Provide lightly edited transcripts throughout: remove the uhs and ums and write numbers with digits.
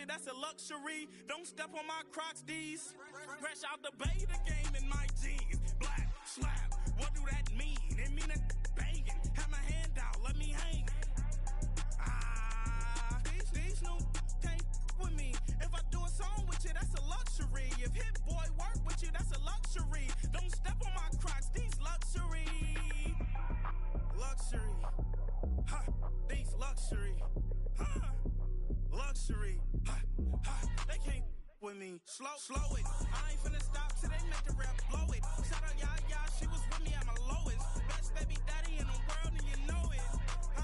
That's a luxury. Don't step on my Crocs, D's. Fresh out the beta game in my jeans. Black slap. What do that mean? It mean a banging. Have my hand out. Let me hang. These new can't with me. If I do a song with you, that's a luxury. If Hit Boy work with you, that's a luxury. Don't step on my Crocs. These luxury. Luxury. Ha. These luxury. Ha. Luxury. They can't with me. Slow it. I ain't finna stop till they make the rap blow it. Shout out Yaya, she was with me at my lowest. Best baby daddy in the world and you know it. I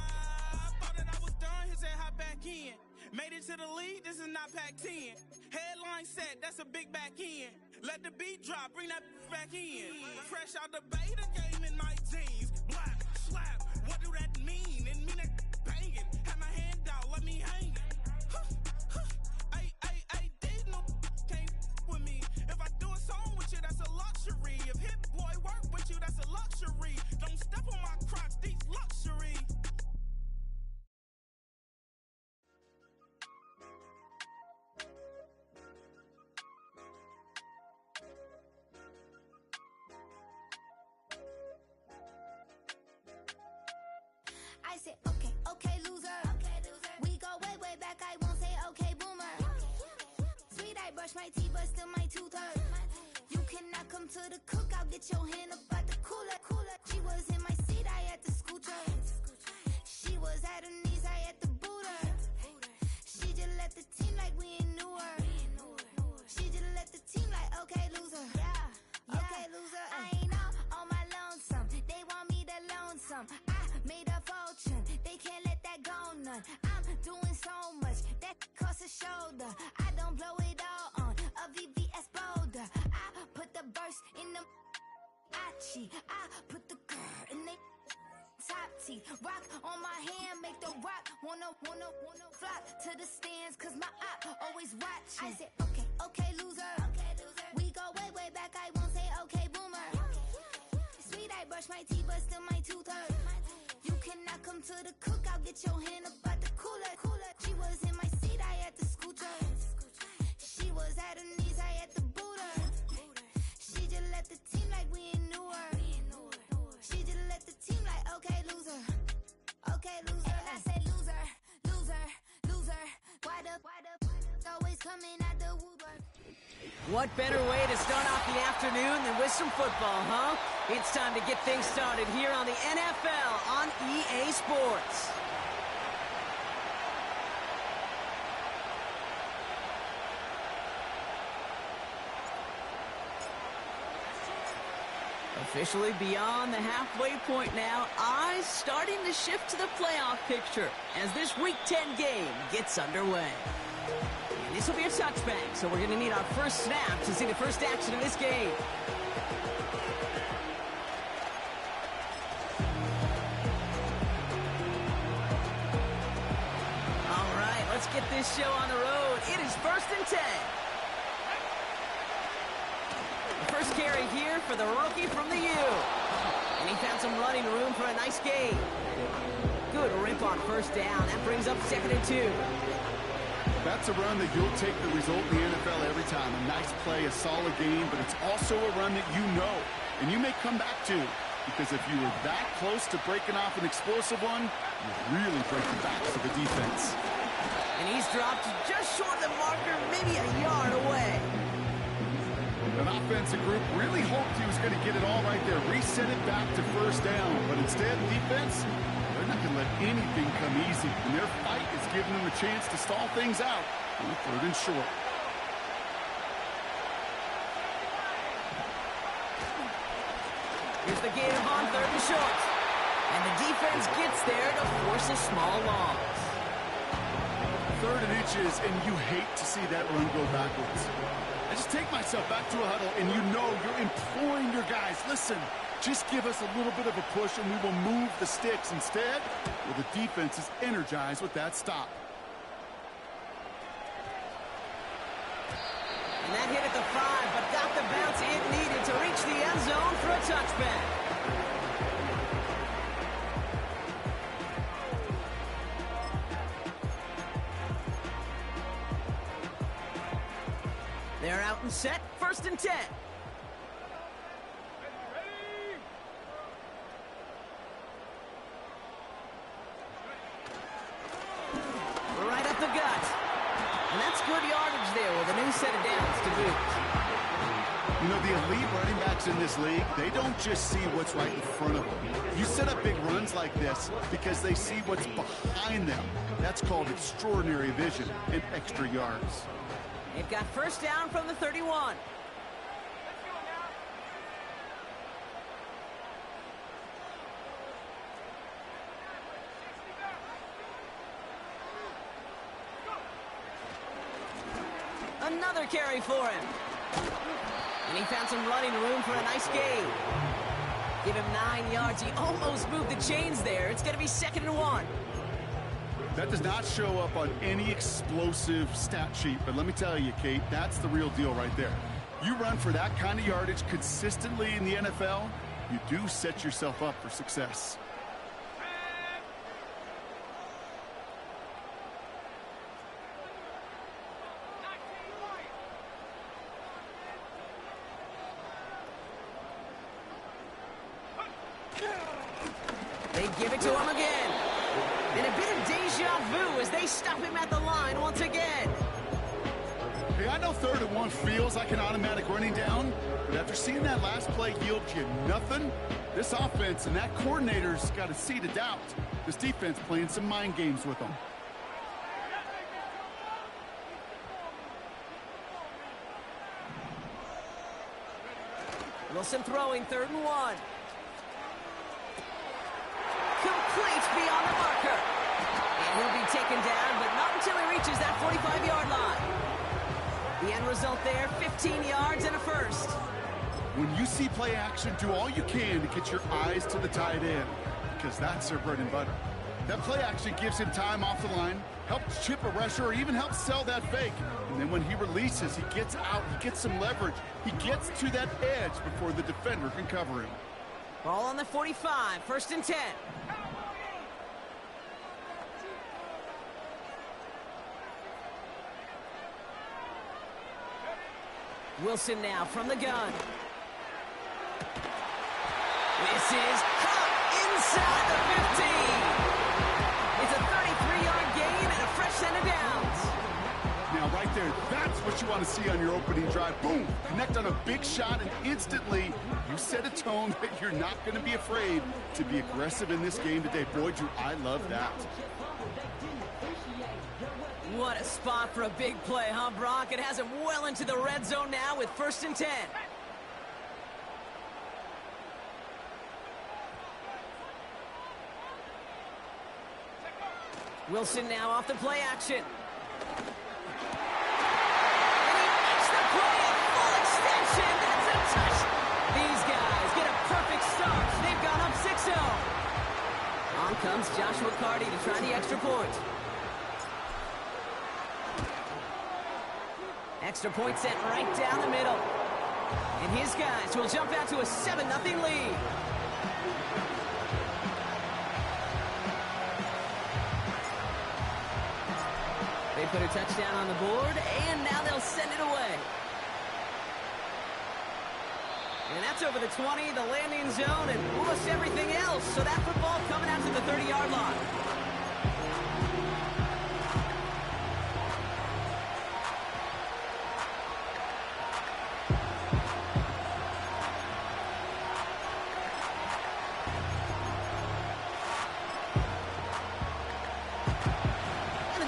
thought that I was done, he said hop back in. Made it to the league, this is not Pac-10. Headline set, that's a big back end. Let the beat drop, bring that back in. Fresh out the beta game in my jeans. Black slap, what do that mean? It mean that banging. Have my hand out, let me hang. With me. If I do a song with you, that's a luxury. If Hit Boy work with you, that's a luxury. Don't step on my Crocs, these luxury. I said, okay, loser. We go way back, I won't say okay, boomer. Sweet, I brush my teeth, but still my tooth hurt. You cannot come to the cookout, get your hand up at the cooler. She was in my seat, I had to scoot her. She was at her knees, I had to boot her. She just left the team like we ain't knew her. She just left the team like, okay, loser. Okay, loser. I ain't on my lonesome. They want me to loan some. I made a fortune. They can't let that go none. I'm doing so much that costs a shoulder. I don't blow it all on a VVS boulder. I put the burst in the Achi. I put the girl in the top T. Rock on my hand, make the rock wanna flock to the stands, cause my op always watching. I said, okay, loser. We go way back, I won't say okay, boomer. Sweet, I brush my teeth, but still my tooth hurt. You cannot come to the cookout, get your hand up at the cooler. She was in my seat, I had to scoot her. She was at her knees, I had to boot her. She just left the team like we ain't knew her. She just left the team like, okay, loser. Okay, loser. And I said loser. Why the always coming at the woodwork? What better way to start off the afternoon than with some football, huh? It's time to get things started here on the NFL on EA Sports. Officially beyond the halfway point now, eyes starting to shift to the playoff picture as this Week 10 game gets underway. And this will be a touchback, so we're going to need our first snap to see the first action of this game. All right, let's get this show on the road. It is 1st and 10. First carry here for the rookie from the U. And he found some running room for a nice gain. Good rip on first down. That brings up 2nd and 2. That's a run that you'll take the result in the NFL every time. A nice play, a solid game, but it's also a run that you know and you may come back to. Because if you were that close to breaking off an explosive one, you really break the backs of the defense. And he's dropped just short of the marker, maybe a yard away. An offensive group really hoped he was going to get it all right there, reset it back to first down. But instead, defense, they're not going to let anything come easy. And their fight is giving them a chance to stall things out on 3rd and short. Here's the game on 3rd and short. And the defense gets there to force a small loss. 3rd and inches, and you hate to see that run go backwards. I just take myself back to a huddle, and you know you're imploring your guys, listen, just give us a little bit of a push, and we will move the sticks. Instead, well, the defense is energized with that stop. And that hit at the 5, but got the bounce it needed to reach the end zone for a touchback. They're out and set, 1st and 10. Right up the gut. And that's good yardage there with a new set of downs to boot. You know, the elite running backs in this league, they don't just see what's right in front of them. You set up big runs like this because they see what's behind them. That's called extraordinary vision and extra yards. They've got 1st down from the 31. Another carry for him. And he found some running room for a nice gain. Give him 9 yards. He almost moved the chains there. It's going to be 2nd and 1. That does not show up on any explosive stat sheet, but let me tell you, Kate, that's the real deal right there. You run for that kind of yardage consistently in the NFL, you do set yourself up for success. They give it to him again. And a bit of deja vu as they stop him at the line once again. Hey, I know 3rd and 1 feels like an automatic running down, but after seeing that last play yield you nothing, this offense and that coordinator's got a seed of doubt. This defense playing some mind games with them. Wilson throwing 3rd and 1. Complete beyond the marker. And he'll be taken down, but not until he reaches that 45-yard line. The end result there, 15 yards and a 1st. When you see play action, do all you can to get your eyes to the tight end, because that's their bread and butter. That play action gives him time off the line, helps chip a rusher, or even helps sell that fake. And then when he releases, he gets out, he gets some leverage. He gets to that edge before the defender can cover him. Ball on the 45, 1st and 10. Wilson now from the gun. This is caught inside the 15. It's a 33-yard gain and a fresh set of downs. Now right there, that's what you want to see on your opening drive. Boom! Connect on a big shot and instantly you set a tone that you're not going to be afraid to be aggressive in this game today. Boy, Drew, I love that. What a spot for a big play, huh, Brock? It has him well into the red zone now with 1st and 10. Wilson now off the play action. And he makes the play a full extension. That's a touch. These guys get a perfect start. They've gone up 6-0. On comes Joshua Carty to try the extra point. Extra point set right down the middle. And his guys will jump out to a 7-0 lead. They put a touchdown on the board, and now they'll send it away. And that's over the 20, the landing zone, and almost everything else. So that football coming out to the 30-yard line.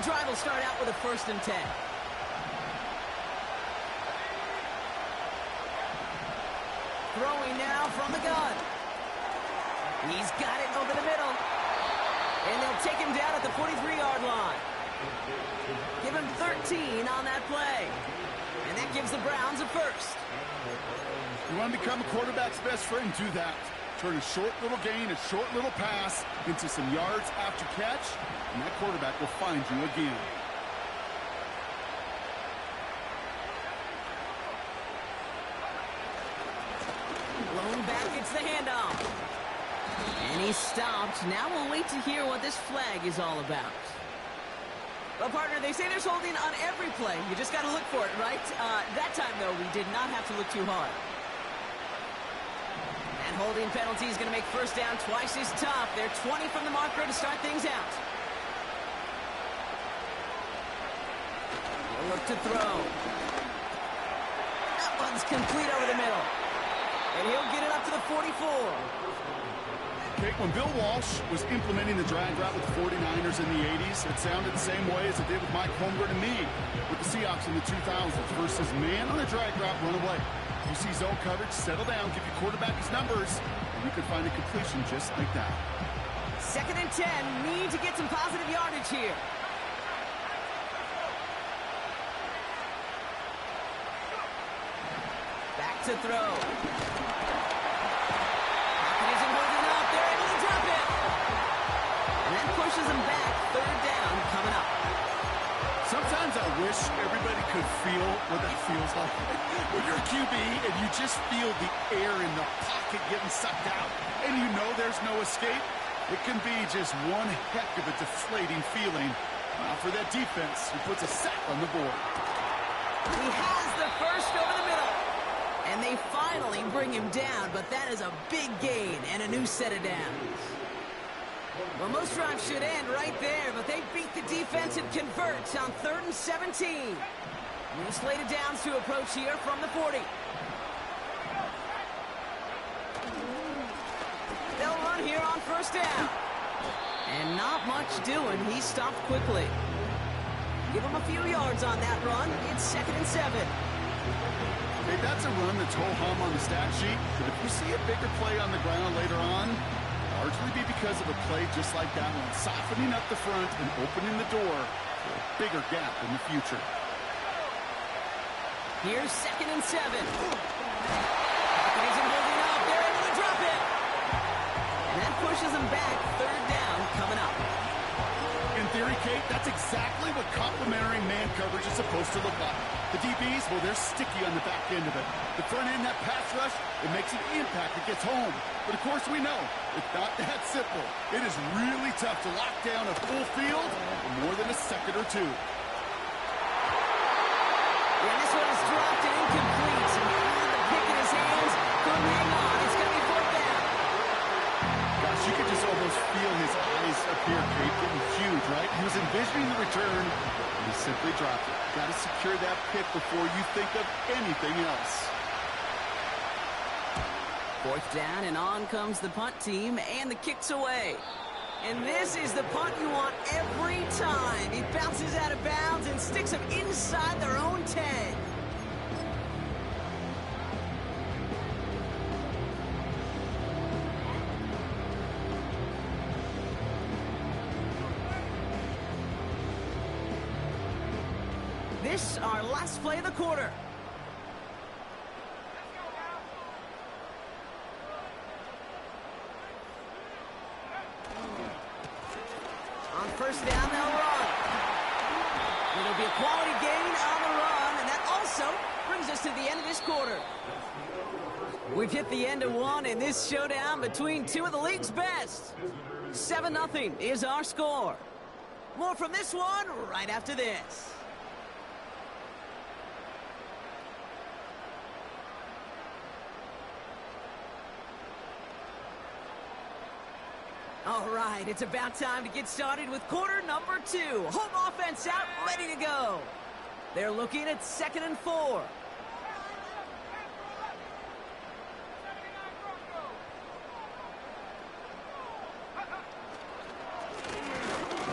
Drive will start out with a 1st and 10. Throwing now from the gun. He's got it over the middle. And they'll take him down at the 43-yard line. Give him 13 on that play. And that gives the Browns a 1st. You want to become a quarterback's best friend? Do that. Turn a short little gain, a short little pass into some yards after catch, and that quarterback will find you again. Blown back, it's the handoff. And he's stopped. Now we'll wait to hear what this flag is all about. Well, partner, they say there's holding on every play. You just got to look for it, right? That time, though, we did not have to look too hard. And holding penalty is going to make first down twice as tough. They're 20 from the marker to start things out. We'll look to throw. That one's complete over the middle. And he'll get it up to the 44. Okay, when Bill Walsh was implementing the drag route with the 49ers in the 80s, it sounded the same way as it did with Mike Holmgren and me with the Seahawks in the 2000s versus man on a drag route, run away. You see zone coverage, settle down, give your quarterback his numbers, and you could find a completion just like that. 2nd and 10, need to get some positive yardage here. Back to throw. Pushes him back, 3rd down coming up. Sometimes I wish everybody could feel what that feels like. When you're a QB and you just feel the air in the pocket getting sucked out and you know there's no escape, it can be just one heck of a deflating feeling. For that defense, who puts a sack on the board. He has the first over the middle. And they finally bring him down, but that is a big gain and a new set of downs. Well, most drives should end right there, but they beat the defense and convert on 3rd and 17. New slated downs to approach here from the 40. They'll run here on 1st down. And not much doing. He stopped quickly. Give him a few yards on that run. It's 2nd and 7. Hey, that's a run that's ho-hum on the stat sheet, but if you see a bigger play on the ground later on, largely be because of a play just like that one, softening up the front and opening the door for a bigger gap in the future. Here's 2nd and 7. He's holding up. They're able to drop it. And that pushes him back. 3rd down coming up. In theory, Kate, that's exactly what complementary man coverage is supposed to look like. The DBs, well, they're sticky on the back end of it. The front end, that pass rush, it makes an impact. It gets home. But, of course, we know it's not that simple. It is really tough to lock down a full field for more than a second or two. Yeah, this one is dropped and incomplete. So he had the pick in his hands. Couldn't hang on. It's going to be 4th down. Gosh, you could just almost feel his eyes up here, Kate, getting huge, right? He was envisioning the return, and he simply dropped it. Got to secure that pick before you think of anything else. 4th down, and on comes the punt team, and the kick's away. And this is the punt you want every time. It bounces out of bounds and sticks them inside their own 10. This our last play of the quarter. On 1st down, they'll run. It'll be a quality gain on the run, and that also brings us to the end of this quarter. We've hit the end of one in this showdown between two of the league's best. 7-0 is our score. More from this one right after this. All right, it's about time to get started with quarter number 2. Home offense out, ready to go. They're looking at 2nd and 4.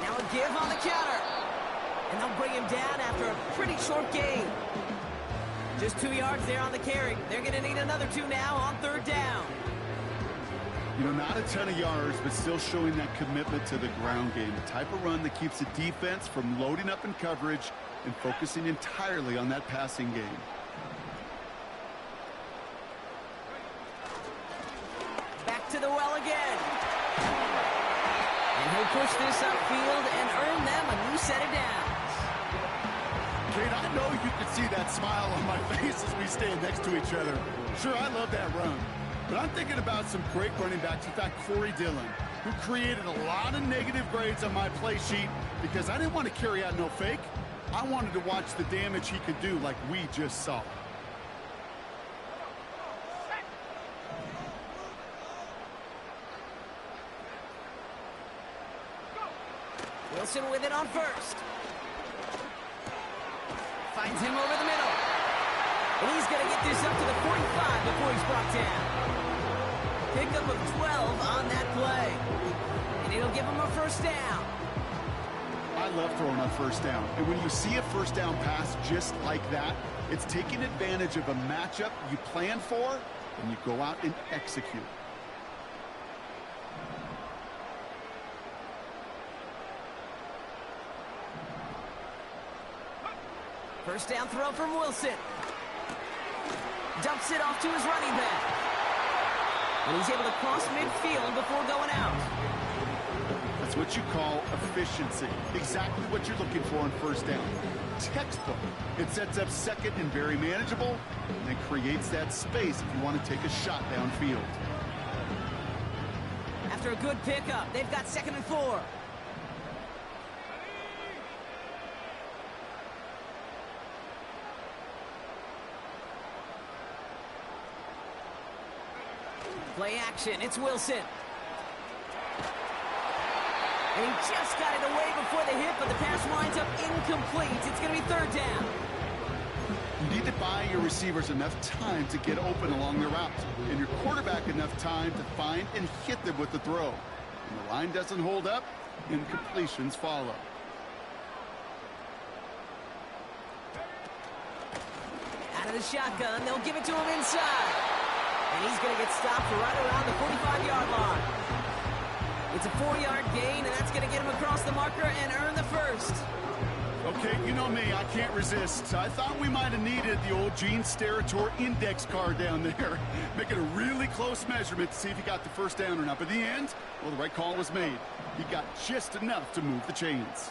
Now a give on the counter. And they'll bring him down after a pretty short gain. Just 2 yards there on the carry. They're going to need another 2 now on 3rd down. You know, not a ton of yards, but still showing that commitment to the ground game. The type of run that keeps the defense from loading up in coverage and focusing entirely on that passing game. Back to the well again. And he'll push this upfield and earn them a new set of downs. Kate, I know you can see that smile on my face as we stand next to each other. Sure, I love that run. But I'm thinking about some great running backs. In fact, Corey Dillon. who created a lot of negative grades on my play sheet because I didn't want to carry out no fake. I wanted to watch the damage he could do like we just saw. Wilson with it on first. Finds him over the middle. And he's going to get this up to the 45 before he's brought down. Pickup of 12 on that play. And it'll give him a first down. I love throwing on first down. And when you see a first down pass just like that, it's taking advantage of a matchup you plan for, and you go out and execute. First down throw from Wilson. Dumps it off to his running back. And he's able to cross midfield before going out. That's what you call efficiency. Exactly what you're looking for on first down. Textbook. It sets up second and very manageable, and it creates that space if you want to take a shot downfield. After a good pickup, they've got 2nd and 4. Play action, it's Wilson. And he just got it away before the hit, but the pass winds up incomplete. It's going to be 3rd down. You need to buy your receivers enough time to get open along their route, and your quarterback enough time to find and hit them with the throw. When the line doesn't hold up, incompletions follow. Out of the shotgun, they'll give it to him inside. And he's going to get stopped right around the 45-yard line. It's a 4-yard gain, and that's going to get him across the marker and earn the first. Okay, you know me, I can't resist. I thought we might have needed the old Gene Steratore index card down there. Making a really close measurement to see if he got the first down or not. But in the end, well, the right call was made. He got just enough to move the chains.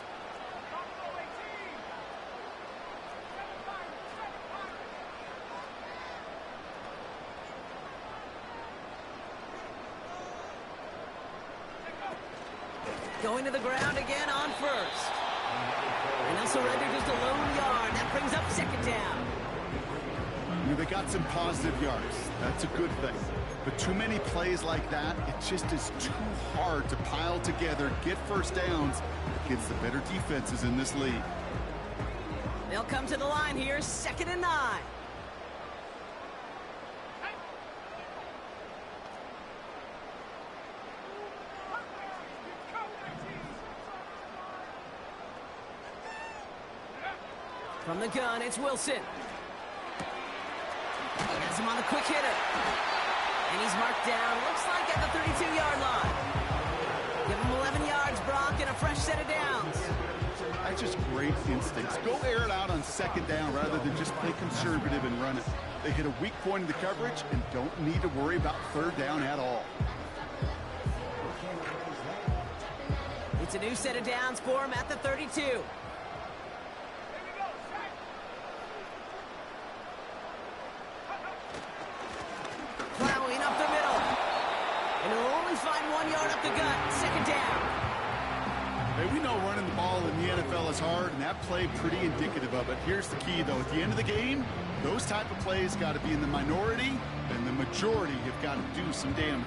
Going to the ground again on first. And they'll surrender just a lone yard. That brings up 2nd down. You know, they got some positive yards. That's a good thing. But too many plays like that, it just is too hard to pile together, get first downs against the better defenses in this league. They'll come to the line here, 2nd and 9. From the gun, it's Wilson. Has him on the quick hitter. And he's marked down, looks like at the 32-yard line. Give him 11 yards, Brock, and a fresh set of downs. That's just great instincts. Go air it out on 2nd down rather than just play conservative and run it. They hit a weak point in the coverage and don't need to worry about 3rd down at all. It's a new set of downs for him at the 32. Plowing up the middle. And he'll only find 1 yard up the gut. 2nd down. Hey, we know running the ball in the NFL is hard, and that play pretty indicative of it. Here's the key, though. At the end of the game, those type of plays got to be in the minority, and the majority have got to do some damage.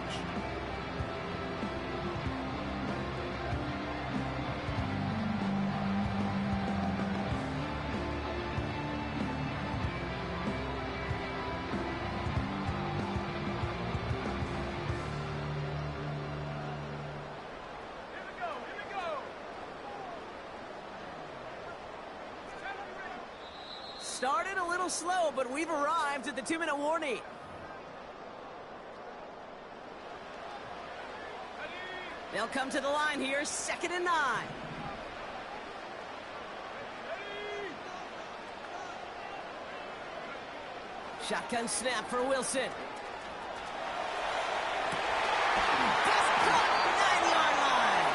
Started a little slow, but we've arrived at the 2-minute warning. They'll come to the line here, 2nd and 9. Shotgun snap for Wilson. Just caught 9-yard line.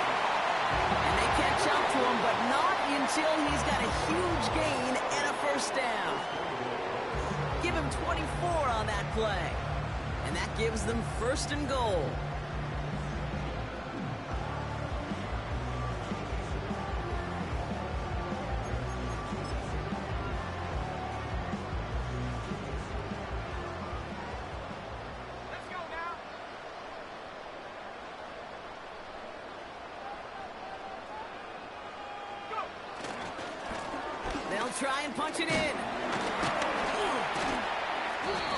And they catch up to him, but not until he's got a huge gain and a first down. Give him 24 on that play. And that gives them 1st and goal. try and punch it in.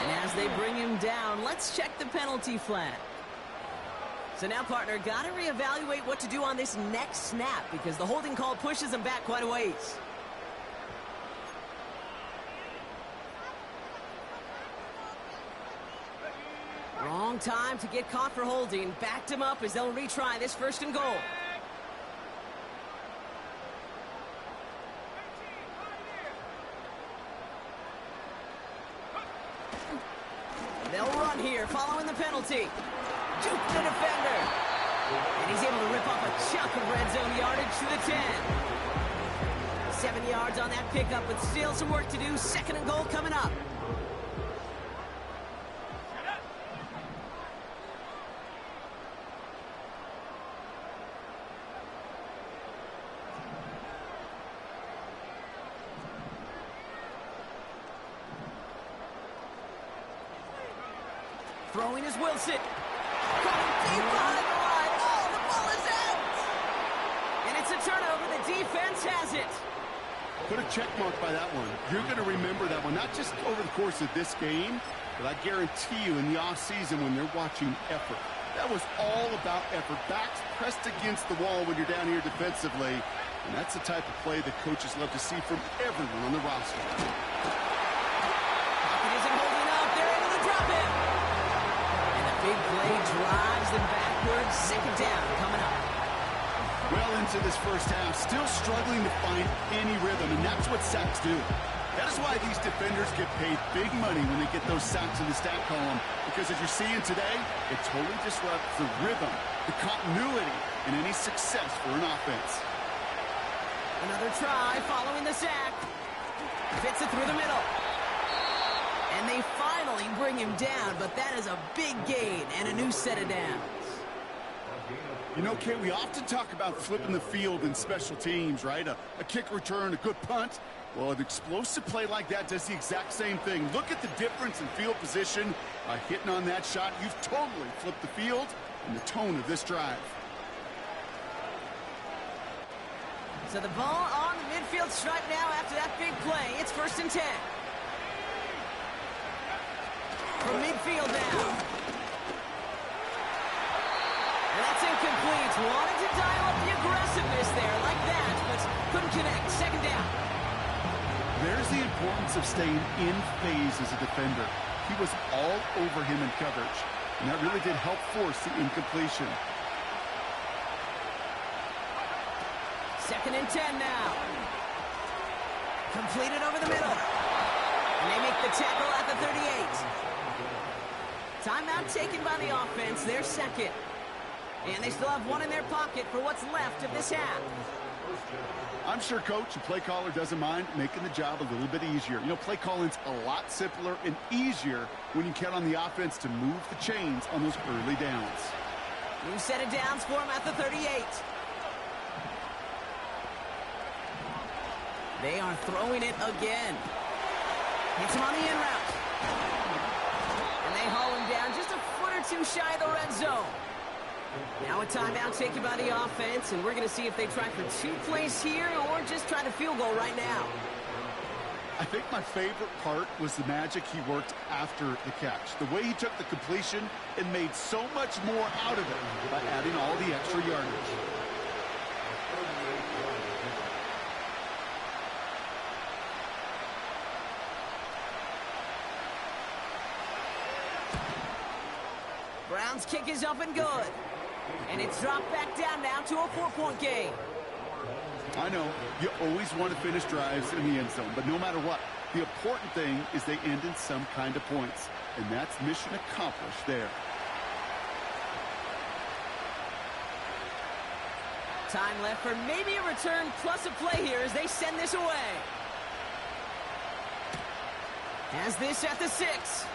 And as they bring him down, let's check the penalty flag. So now, partner, got to reevaluate what to do on this next snap because the holding call pushes him back quite a ways. Wrong time to get caught for holding. Backed him up as they'll retry this 1st and goal. They'll run here following the penalty. Juke the defender. And he's able to rip off a chunk of red zone yardage to the 10. 7 yards on that pickup, but still some work to do. 2nd and goal coming up. Throwing is Wilson. Coming deep behind the line. Oh, the ball is out. And it's a turnover. The defense has it. Put a check mark by that one. You're going to remember that one, not just over the course of this game, but I guarantee you in the offseason when you're watching effort. That was all about effort. Backs pressed against the wall when you're down here defensively. And that's the type of play that coaches love to see from everyone on the roster. Pocket isn't holding up. They're able to drop him. Big play drives them backwards. 2nd down coming up. Well into this first half, still struggling to find any rhythm, and that's what sacks do. That is why these defenders get paid big money when they get those sacks in the stat column, because as you're seeing today, it totally disrupts the rhythm, the continuity, and any success for an offense. Another try following the sack. Fits it through the middle. And they finally bring him down, but that is a big gain and a new set of downs. You know, Kate, we often talk about flipping the field in special teams, right? A kick return, a good punt. Well, an explosive play like that does the exact same thing. Look at the difference in field position. By hitting on that shot, you've totally flipped the field and the tone of this drive. So the ball on the midfield stripe now after that big play. It's 1st and 10. From midfield now. And that's incomplete. Wanted to dial up the aggressiveness there like that, but couldn't connect. 2nd down. There's the importance of staying in phase as a defender. He was all over him in coverage, and that really did help force the incompletion. 2nd and 10 now. Completed over the middle. And they make the tackle at the 38. Timeout taken by the offense, their 2nd. And they still have one in their pocket for what's left of this half. I'm sure coach and play caller doesn't mind making the job a little bit easier. You know, play calling's a lot simpler and easier when you count on the offense to move the chains on those early downs. New set of downs for him at the 38. They are throwing it again. Hits him on the in route. And they haul him down just a foot or two shy of the red zone. Now a timeout taken by the offense, and we're going to see if they try for 2 plays here or just try the field goal right now. I think my favorite part was the magic he worked after the catch. The way he took the completion and made so much more out of it by adding all the extra yardage. Brown's kick is up and good. And it's dropped back down now to a 4-point game. I know, you always want to finish drives in the end zone, but no matter what, the important thing is they end in some kind of points. And that's mission accomplished there. Time left for maybe a return plus a play here as they send this away. Has this at the 6.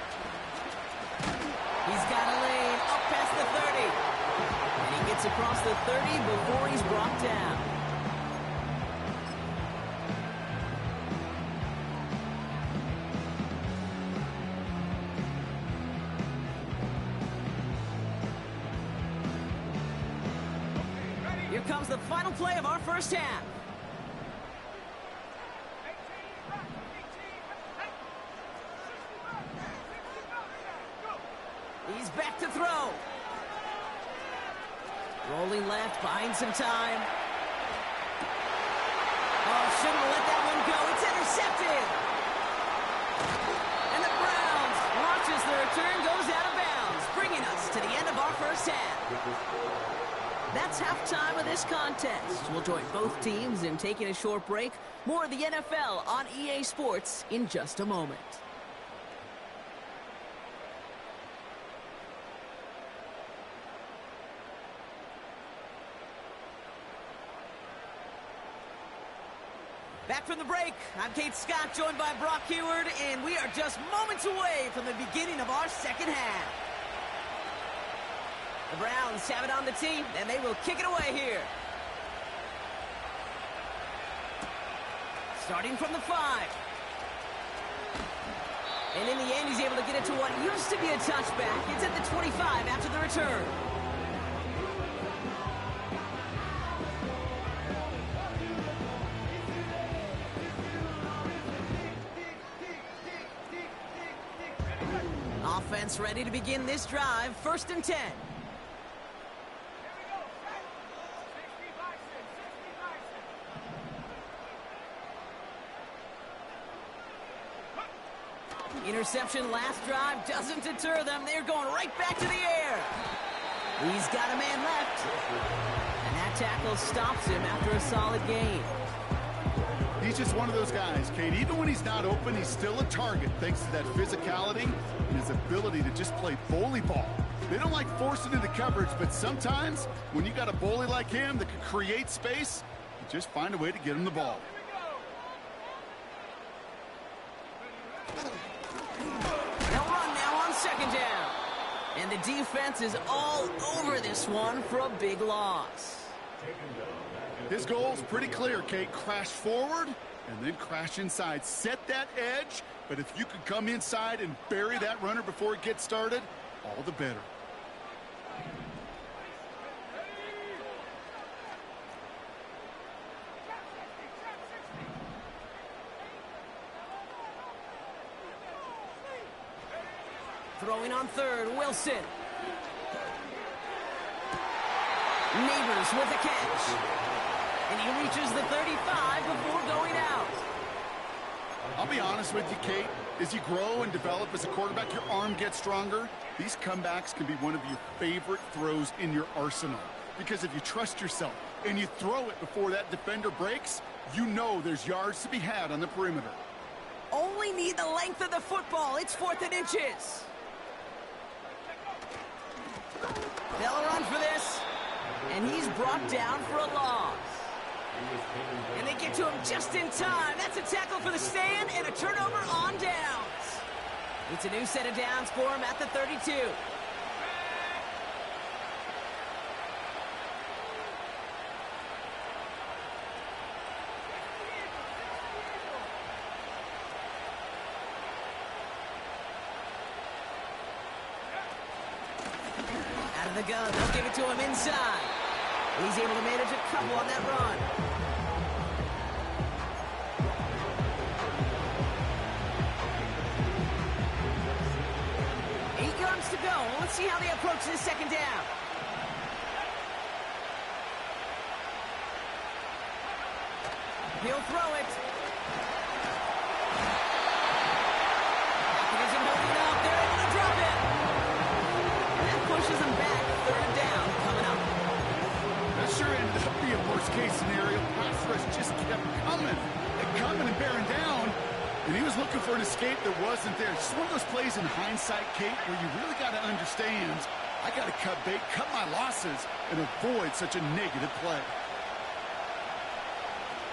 He's got a lane up past the 30. And he gets across the 30 before he's brought down. Here comes the final play of our first half. back to throw. Rolling left, buying some time. Oh, shouldn't have let that one go. It's intercepted. And the Browns launches the return, goes out of bounds, bringing us to the end of our first half. That's halftime of this contest. We'll join both teams in taking a short break. More of the NFL on EA Sports in just a moment. Back from the break, I'm Kate Scott, joined by Brock Huard, and we are just moments away from the beginning of our second half. The Browns have it on the tee, and they will kick it away here. Starting from the 5. And in the end, he's able to get it to what used to be a touchback. It's at the 25 after the return. Offense ready to begin this drive. 1st and 10. Interception last drive doesn't deter them. They're going right back to the air. He's got a man left. And that tackle stops him after a solid gain. He's just one of those guys, Kate. Even when he's not open, he's still a target thanks to that physicality and his ability to just play bully ball. They don't like forcing into coverage, but sometimes when you got a bully like him that can create space, you just find a way to get him the ball. They'll run now on 2nd down. And the defense is all over this one for a big loss. His goal's pretty clear, Kate. Crash forward and then crash inside. Set that edge, but if you could come inside and bury that runner before it gets started, all the better. Throwing on 3rd, Wilson. Neighbors with a catch. And he reaches the 35 before going out. I'll be honest with you, Kate. As you grow and develop as a quarterback, your arm gets stronger. These comebacks can be one of your favorite throws in your arsenal. Because if you trust yourself and you throw it before that defender breaks, you know there's yards to be had on the perimeter. Only need the length of the football. It's 4th and inches. They'll run for this. And he's brought down for a loss. And they get to him just in time. That's a tackle for the stand and a turnover on downs. It's a new set of downs for him at the 32. Out of the gun, they'll give it to him inside. He's able to manage a couple on that run. To go. Let's see how they approach this 2nd down. He'll throw it. Hackett isn't holding up. They're able to drop it. And that pushes them back. 3rd down coming up. That sure ended up being a worst-case scenario. Pass rush just kept coming and bearing down. And he was looking for an escape that wasn't there. It's one of those plays in hindsight, Kate, where you really got to understand, I got to cut bait, cut my losses, and avoid such a negative play.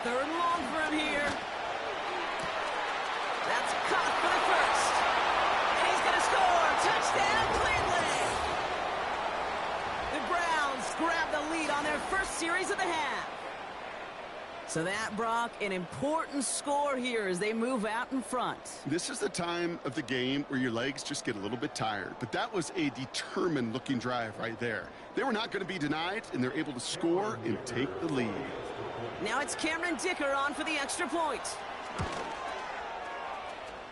3rd and long for him here. That's caught for the 1st. And he's going to score. Touchdown, Cleveland. The Browns grab the lead on their first series of the half. So that, Brock, an important score here as they move out in front. This is the time of the game where your legs just get a little bit tired. But that was a determined-looking drive right there. They were not going to be denied, and they're able to score and take the lead. Now it's Cameron Dicker on for the extra point.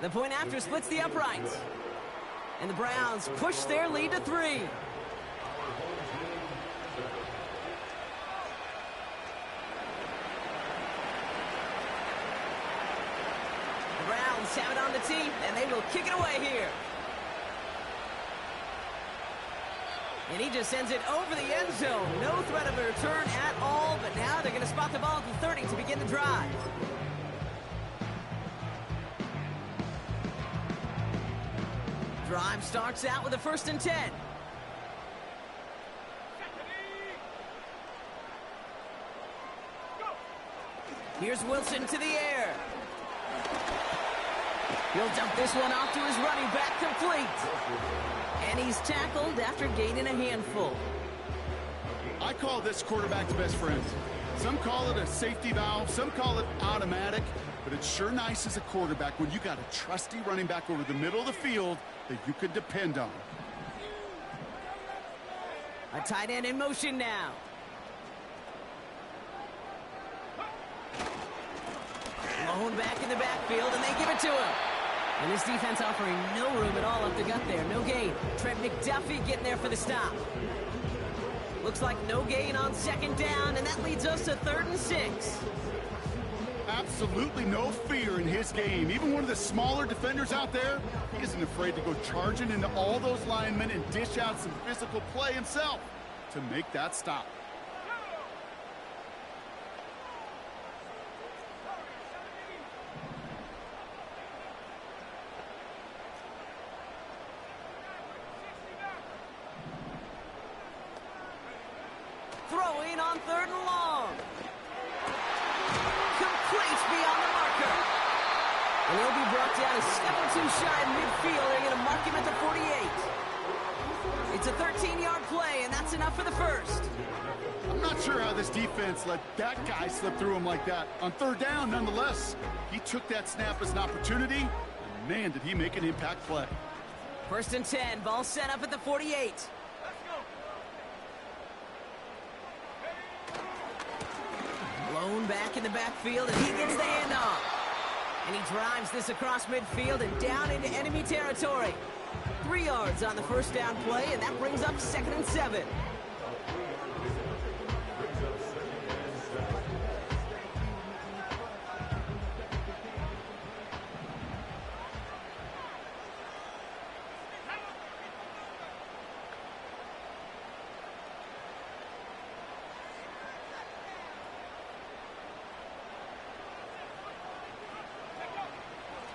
The point after splits the uprights. And the Browns push their lead to 3. The Browns have it on the tee, and they will kick it away here. And he just sends it over the end zone. No threat of a return at all, but now they're going to spot the ball at the 30 to begin the drive. Drive starts out with a 1st and 10. Here's Wilson to the air. He'll dump this one off to his running back, complete. And he's tackled after gaining a handful. I call this quarterback's best friend. Some call it a safety valve, some call it automatic, but it's sure nice as a quarterback when you got a trusty running back over the middle of the field that you can depend on. A tight end in motion now. Lone back in the backfield, and they give it to him. And this defense offering no room at all up the gut there. No gain. Trent McDuffie getting there for the stop. Looks like no gain on 2nd down, and that leads us to 3rd and 6. Absolutely no fear in his game. Even one of the smaller defenders out there, he isn't afraid to go charging into all those linemen and dish out some physical play himself to make that stop. Throwing on 3rd and long. Complete beyond the marker. And he'll be brought down a step or 2 shy of midfield. They're going to mark him at the 48. It's a 13-yard play, and that's enough for the 1st. I'm not sure how this defense let that guy slip through him like that. On 3rd down, nonetheless, he took that snap as an opportunity, and man, did he make an impact play. 1st and 10, ball set up at the 48. Lone back in the backfield, and he gets the handoff. And he drives this across midfield and down into enemy territory. 3 yards on the 1st down play, and that brings up 2nd and 7.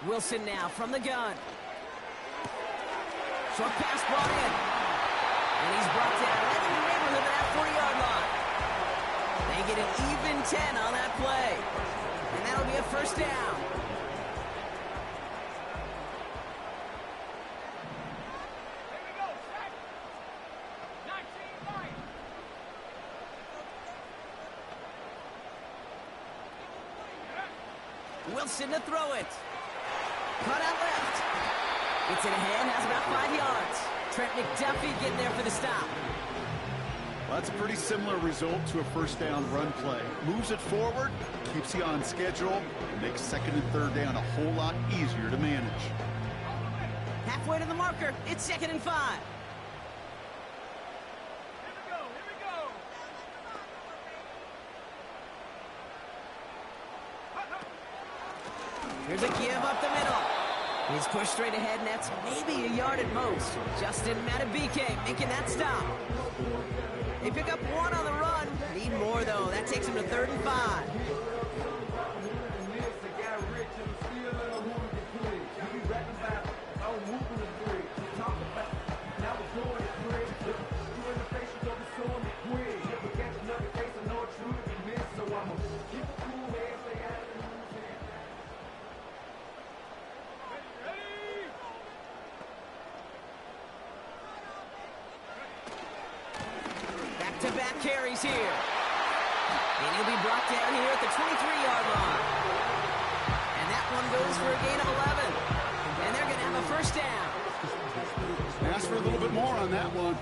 Wilson now from the gun. Short pass brought in. And he's brought down right in the neighborhood of that 40-yard line. They get an even 10 on that play. And that'll be a 1st down. Wilson to throw it. Cut out left. Gets it ahead, has about 5 yards. Trent McDuffie getting there for the stop. Well, that's a pretty similar result to a 1st down run play. Moves it forward, keeps you on schedule, and makes 2nd and 3rd down a whole lot easier to manage. Halfway to the marker, it's 2nd and 5. Here's a give up the middle. He's pushed straight ahead, and that's maybe a yard at most. Justin Matabike making that stop. They pick up 1 on the run. Need more, though. That takes him to 3rd and 5. Back-to-back carries here. And he'll be brought down here at the 23-yard line. And that one goes for a gain of 11. And they're going to have a 1st down. Ask for a little bit more on that one.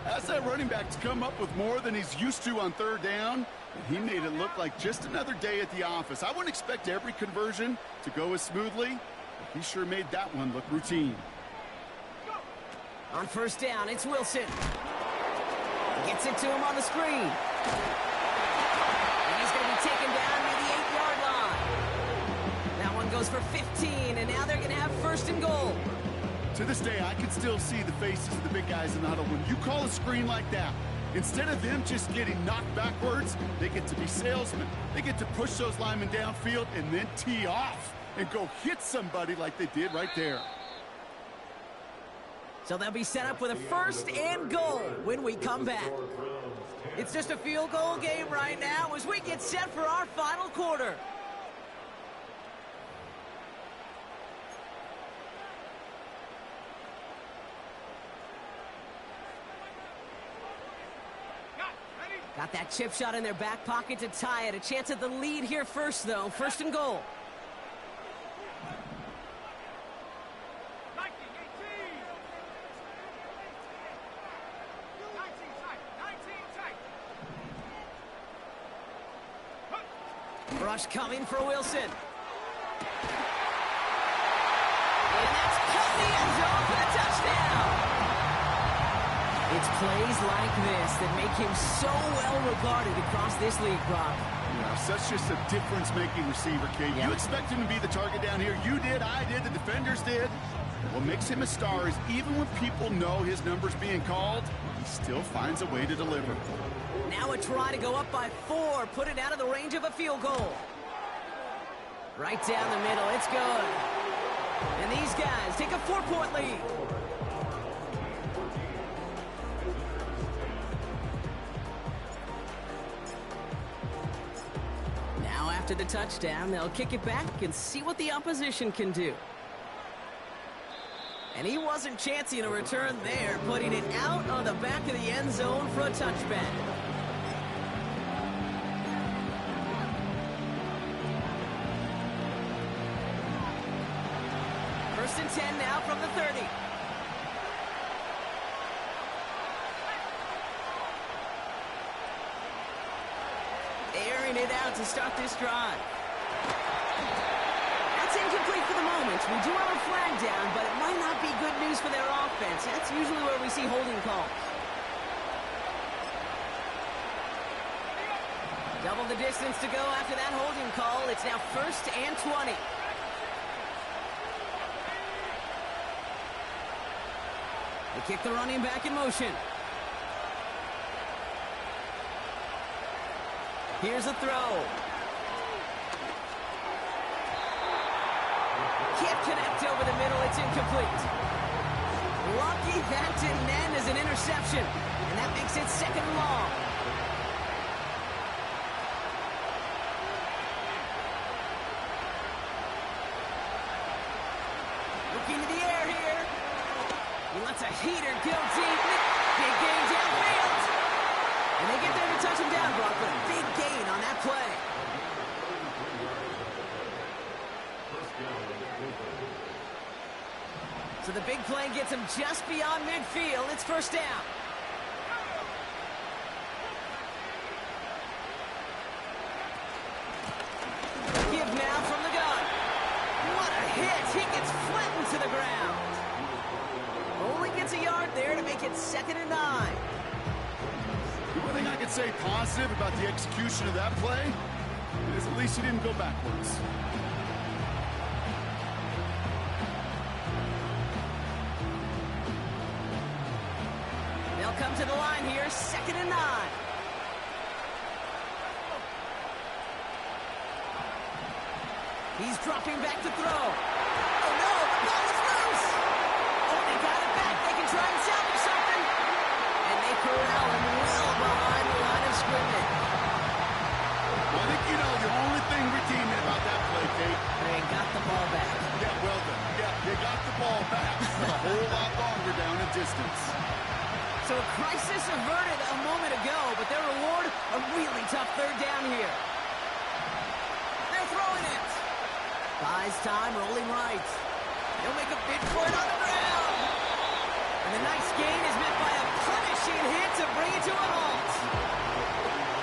That's that running back to come up with more than he's used to on 3rd down. And he made it look like just another day at the office. I wouldn't expect every conversion to go as smoothly, but he sure made that one look routine. On first down, it's Wilson. Gets it to him on the screen. And he's going to be taken down near the 8-yard line. That one goes for 15, and now they're going to have first and goal. To this day, I can still see the faces of the big guys in the huddle. When you call a screen like that, instead of them just getting knocked backwards, they get to be salesmen. They get to push those linemen downfield and then tee off and go hit somebody like they did right there. So they'll be set up with a first and goal when we come back. It's just a field goal game right now as we get set for our final quarter. Got that chip shot in their back pocket to tie it. A chance at the lead here first, though. First and goal. Rush coming for Wilson. And that's cut the end zone for the touchdown. It's plays like this that make him so well regarded across this league, Brock. Yeah, such just a difference-making receiver, Kate. Yeah. You expect him to be the target down here. You did, I did, the defenders did. What makes him a star is even when people know his number's being called, he still finds a way to deliver. Now a try to go up by 4, put it out of the range of a field goal. Right down the middle, it's good. And these guys take a 4-point lead. Now after the touchdown, they'll kick it back and see what the opposition can do. And he wasn't chancing a return there, putting it out on the back of the end zone for a touchback. First and 10 now from the 30. Airing it out to start this drive. That's incomplete for the moment. We do have a flag down, but it might not be good news for their offense. That's usually where we see holding calls. Double the distance to go after that holding call. It's now first and 20. They kick the running back in motion. Here's a throw. Can't connect over the middle. It's incomplete. Lucky that didn't end as an interception. And that makes it second and long. Looking to the air here. He lets a heater go deep. Big gain downfield. And they get there to touch him down, Brock, but a big gain on that play. So the big play gets him just beyond midfield. It's first down. Give now from the gun. What a hit. He gets flattened to the ground. Only gets a yard there to make it second and 9. The one thing I could say positive about the execution of that play is at least he didn't go backwards. They'll come to the line here, second and 9. He's dropping back to throw. Oh no, the ball is loose. Oh, they got it back. They can try and salvage something. And they corral him well behind the line of scrimmage. I think, the only thing redeeming about that play, Kate. They got the ball back. Yeah, well done. Yeah, they got the ball back a whole lot longer down in distance. So a crisis averted a moment ago, but their reward, a really tough third down here. They're throwing it. Buys time, rolling right. He'll make a big for it on the ground. And the nice gain is met by a punishing hit to bring it to a halt.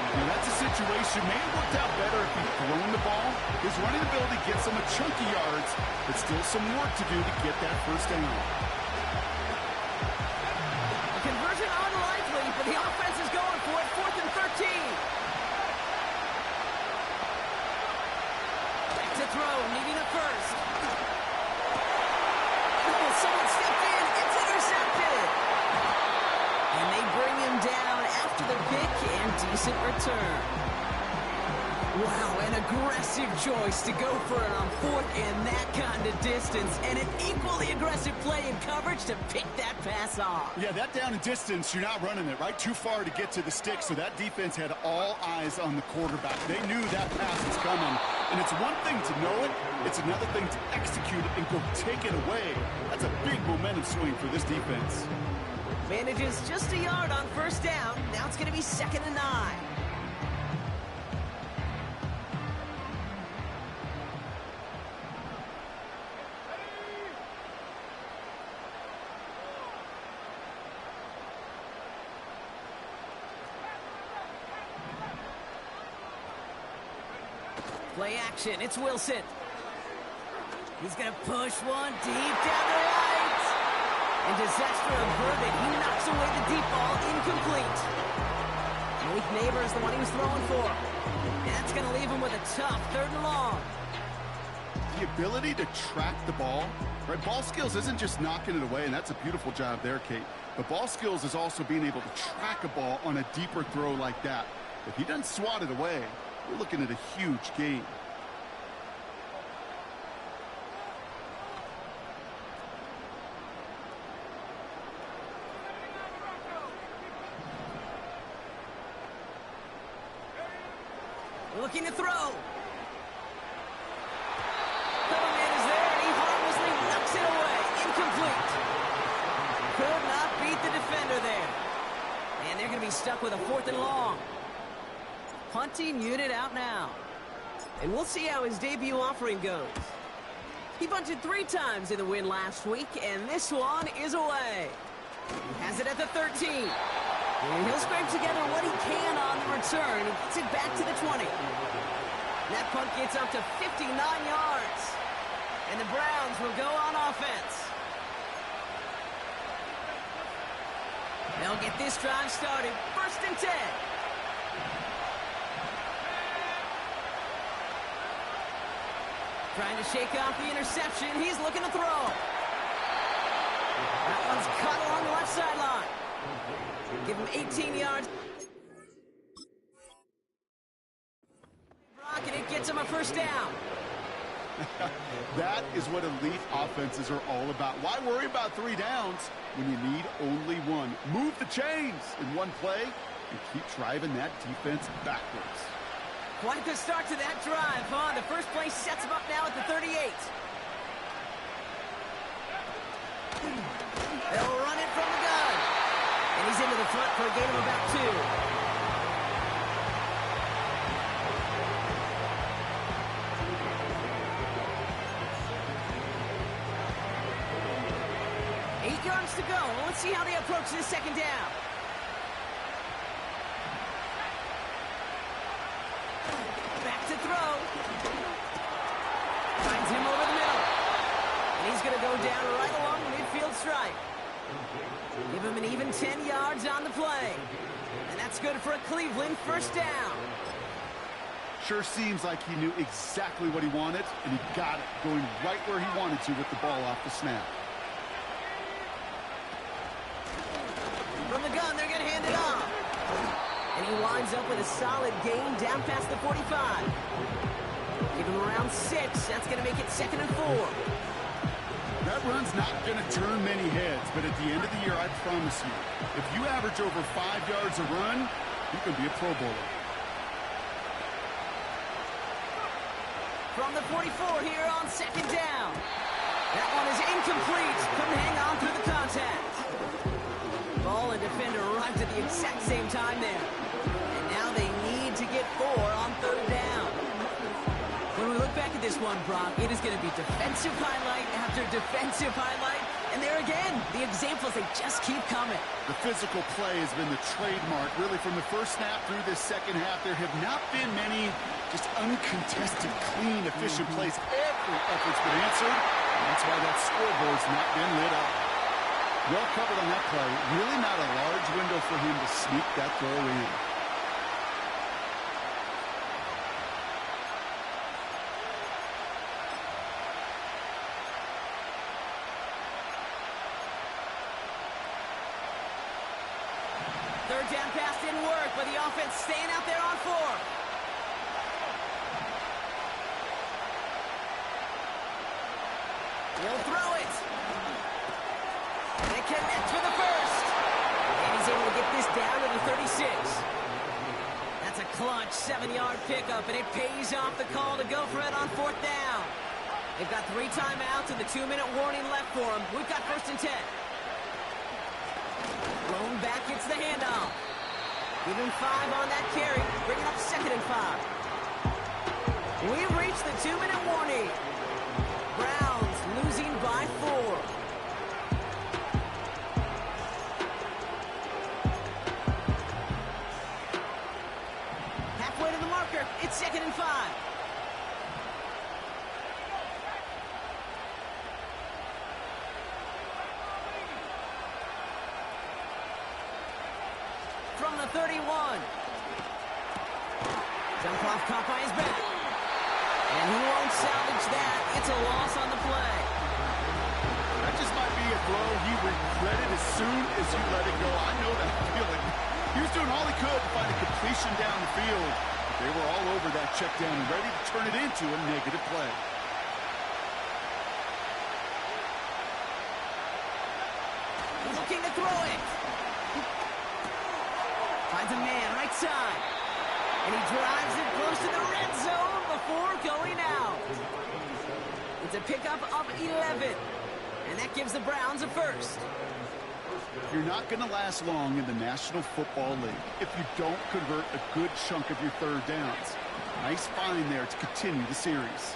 Now that's a situation may have worked out better if he'd thrown the ball. His running ability gets him a chunky yards, but still some work to do to get that first down. decent return. Wow, an aggressive choice to go for it on 4th and that kind of distance, and an equally aggressive play in coverage to pick that pass off. Yeah, that down and distance, you're not running it, right? Too far to get to the stick, so that defense had all eyes on the quarterback. They knew that pass was coming, and it's one thing to know it, it's another thing to execute it and go take it away. That's a big momentum swing for this defense. Manages just a yard on 1st down. Now it's going to be 2nd and 9. Play action, it's Wilson. He's going to push one deep down the right. And disaster averted, he knocks away the deep ball, incomplete. Malik Neighbors, the one he was throwing for. That's going to leave him with a tough 3rd and long. The ability to track the ball, right? Ball skills isn't just knocking it away, and that's a beautiful job there, Kate. But ball skills is also being able to track a ball on a deeper throw like that. If he doesn't swat it away, we're looking at a huge gain. Looking to throw. Coverman is there, and he harmlessly knocks it away. Incomplete. Could not beat the defender there. And they're going to be stuck with a 4th and long. Punting unit out now. And we'll see how his debut offering goes. He bunted 3 times in the win last week, and this one is away. He has it at the 13. And he'll scrape together what he can on the return and gets it back to the 20. That punt gets up to 59 yards. And the Browns will go on offense. They'll get this drive started. 1st and 10. Trying to shake off the interception. He's looking to throw. That one's cut along the left sideline. Give him 18 yards. Brock, and it gets him a 1st down. That is what elite offenses are all about. Why worry about 3 downs when you need only 1? Move the chains in one play and keep driving that defense backwards. Quite the start to that drive, huh? The first play sets him up now at the 38. They'll run it from the gun. And he's into the front for a gain of about 2. 8 yards to go. Let's see how they approach this 2nd down. Back to throw. Finds him over the middle. And he's going to go down right along the midfield stripe. Give him an even 10 yards on the play. And that's good for a Cleveland 1st down. Sure seems like he knew exactly what he wanted, and he got it, going right where he wanted to with the ball off the snap. From the gun, they're going to hand it off. And he winds up with a solid gain down past the 45. Give him around 6. That's going to make it 2nd and 4. That run's not going to turn many heads, but at the end of the year, I promise you, if you average over 5 yards a run, you can be a Pro Bowler. From the 44 here on 2nd down. That one is incomplete. Couldn't hang on through the contact. Ball and defender arrived at the exact same time there. And now they need to get 4 on 3rd down. When we look back at this one, Brock, it is going to be defensive highlight after defensive highlight. And there again, the examples, they just keep coming. The physical play has been the trademark. Really, from the first snap through this 2nd half, there have not been many just uncontested, clean, efficient plays. Every effort's been answered, and that's why that scoreboard's not been lit up. Well covered on that play. Really not a large window for him to sneak that throw in. Third down pass didn't work, but the offense staying out there on 4. He'll throw it. They connect for the first. And he's able to get this down to the 36. That's a clutch 7-yard pickup, and it pays off the call to go for it on 4th down. They've got 3 timeouts and the 2-minute warning left for them. We've got 1st and 10. Blown back gets the handoff. Give him 5 on that carry. Bring it up 2nd and 5. We've reached the 2-minute warning. Browns losing by 4. Halfway to the marker. It's 2nd and 5. From the 31. Jump off caught by his back. And he won't salvage that. It's a loss on the play. That just might be a throw he regretted as soon as you let it go. I know that feeling. He was doing all he could to find a completion down the field. They were all over that check down and ready to turn it into a negative play. Looking to throw it. Finds a man right side. And he drives it close to the red zone before going out. It's a pickup of 11. And that gives the Browns a first. You're not going to last long in the National Football League if you don't convert a good chunk of your third downs. Nice find there to continue the series.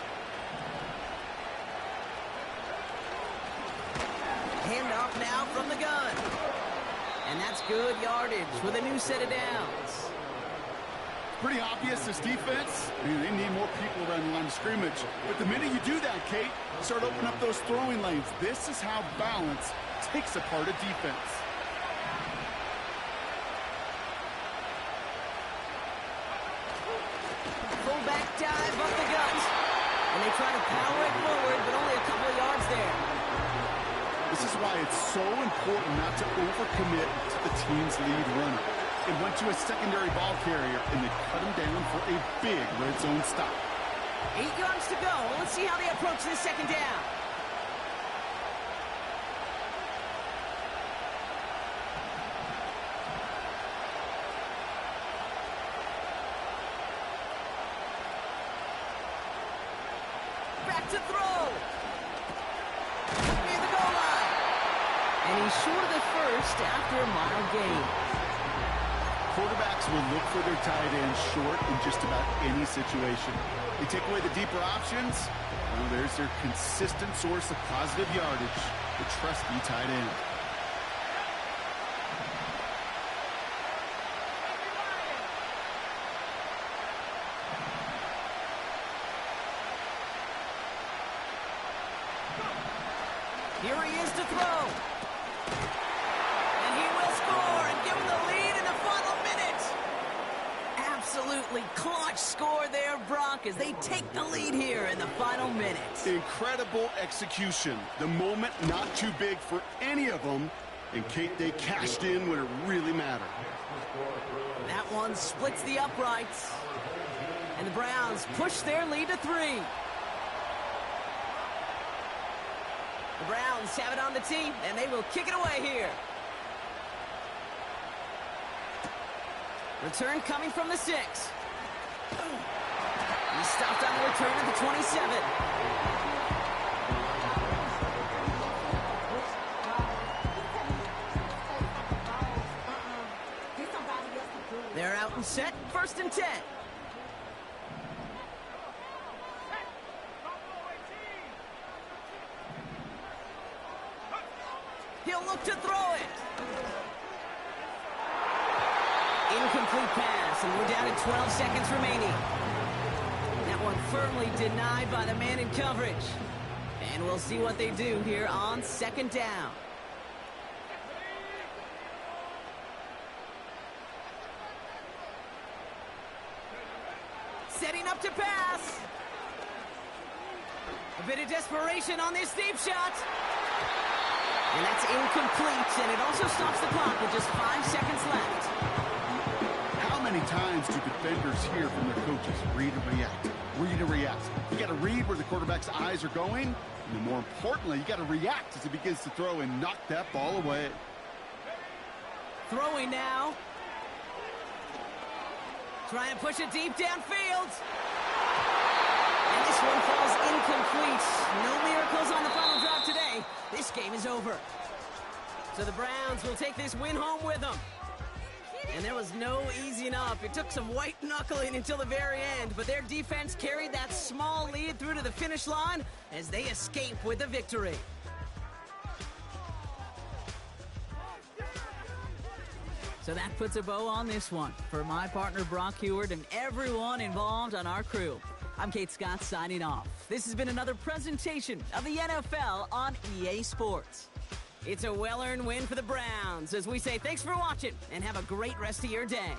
Handoff now from the gun. And that's good yardage with a new set of downs. Pretty obvious this defense. I mean, they need more people around the line of scrimmage. But the minute you do that, Kate, start opening up those throwing lanes. This is how balance takes apart a defense. Fullback dive up the gut. And they try to power it forward, but only a couple of yards there. This is why it's so important not to overcommit to the team's lead runner. It went to a secondary ball carrier, and they cut him down for a big red zone stop. 8 yards to go. Let's see how they approach this 2nd down. Back to throw. Near the goal line. And he's short of the first after a mile gain. Quarterbacks will look for their tight end short in just about any situation. They take away the deeper options. Well, there's their consistent source of positive yardage, the trusty tight end. Here he is to throw. And he will score and give him the lead in the final minute. Absolutely clutch score there, Brock, as they take the lead here in the final minute. Incredible execution. The moment not too big for any of them. And Kate, they cashed in when it really mattered. That one splits the uprights. And the Browns push their lead to 3. The Browns have it on the tee, and they will kick it away here. Return coming from the 6. He stopped on the return at the 27. They're out and set, 1st and 10. He'll look to throw it. Incomplete pass, and we're down to 12 seconds remaining. That one firmly denied by the man in coverage. And we'll see what they do here on 2nd down. Setting up to pass. A bit of desperation on this deep shot. And that's incomplete, and it also stops the clock with just 5 seconds left. How many times do defenders hear from their coaches, read and react, read and react? You got to read where the quarterback's eyes are going, and then more importantly, you got to react as he begins to throw and knock that ball away. Throwing now. Try and push it deep downfield. And this one falls incomplete. No miracles on the final drive today. This game is over. So the Browns will take this win home with them. And there was no easing up. It took some white knuckling until the very end, but their defense carried that small lead through to the finish line as they escape with the victory. So that puts a bow on this one. For my partner Brock Heward and everyone involved on our crew, I'm Kate Scott signing off. This has been another presentation of the NFL on EA Sports. It's a well-earned win for the Browns as we say thanks for watching and have a great rest of your day.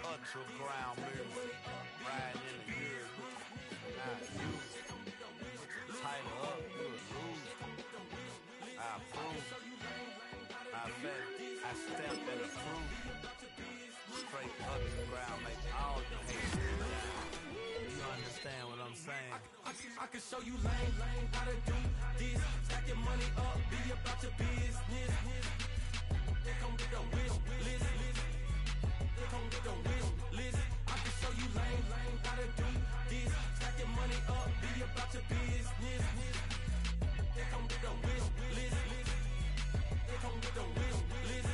Ultra ground music, riding in the years not you. Tighten up, you a loser. I approve. I bet I step and approve. Straight ultra ground make all the haters down. You understand what I'm saying? I can show you lame, how to do this. Stack your money up, be about your business. They come with a wish list. They come with a wish list. I can show you lame, how to do this. Stack your money up, be about your business. They come with a wish list. They come with a wish list.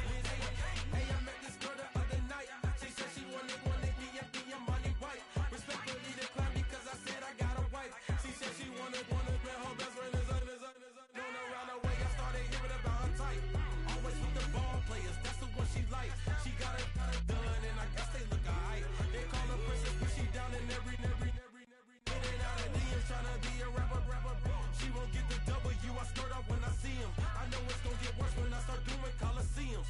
Hey, I met this girl the other night. She said she wanted me and be a money white. Respectfully declined because I said I got a wife. She said she wanted her best friend is known around the way. I started hearing about her type. Always with the ball players, that's the one she likes. She got it done, and I guess they look alright. They call her princess, but she down in every. In and out of DMs, tryna be a rapper. She won't get the W, I skirt off when I see him. I know it's gonna get worse when I start doing Coliseums.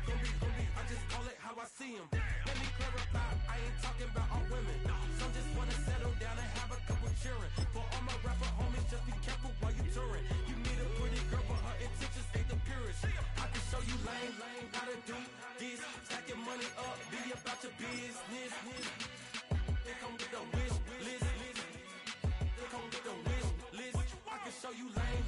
Gonna be, I just call it how I see him. Let me clarify, I ain't talking about all women. Some just wanna settle down and have a couple cheering. For all my rapper homies, just be careful while you touring. You need a pretty girl, but her intentions ain't the purest. I can show you lame, how to do this. Stack your money up, be about your business. They come with a wish list. They come with a wish list. I can show you lame.